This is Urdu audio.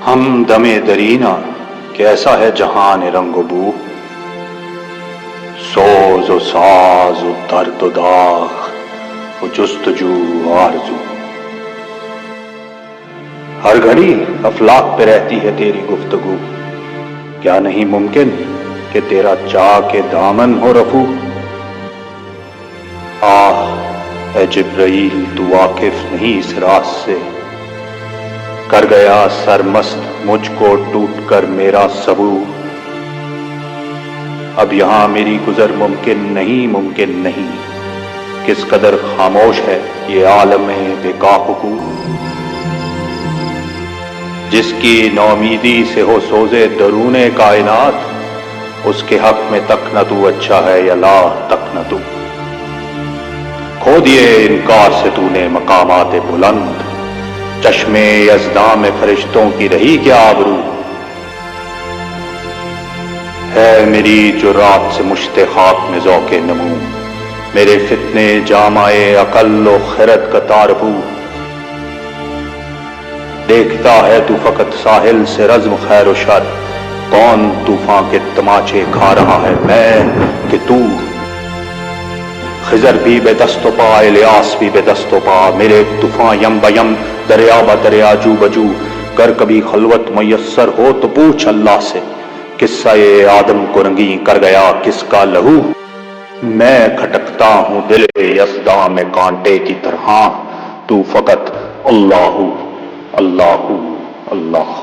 ہم دمے درینا کیسا ہے جہان رنگ و بو، سوز و ساز و درد و داغ و جستجو و آرزو، ہر گھڑی افلاک پہ رہتی ہے تیری گفتگو، کیا نہیں ممکن کہ تیرا چاہ کے دامن ہو رفو؟ آہ اے جبرائیل تو واقف نہیں اس راز سے، کر گیا سرمست مجھ کو ٹوٹ کر میرا سبو، اب یہاں میری گزر ممکن نہیں، کس قدر خاموش ہے یہ عالم بے قاقو، جس کی نومیدی سے ہو سوزے درون کائنات، اس کے حق میں تک نہ تو اچھا ہے یا لا تک نہ تو، کھو دیے انکار سے تو نے مقامات بلند، چشمے یزداں میں فرشتوں کی رہی کیا آبرو، ہے میری جرات سے مشت خاک میں ذوق نمو، میرے فتنے جامائے عقل و خرد کا تاربو، دیکھتا ہے تو فقط ساحل سے رزم خیر و شر، کون طوفان کے تماچے کھا رہا ہے میں کہ تو، خضر بھی بے دست و پا الیاس بھی بے دست و پا، میرے طوفان یم بیم دریا با دریا جو بجو، گر کبھی خلوت میسر ہو تو پوچھ اللہ سے، قصہ آدم کو رنگیں کر گیا کس کا لہو، میں کھٹکتا ہوں دل یزداں میں کانٹے کی طرح، تو فقط اللہ اللہ اللہ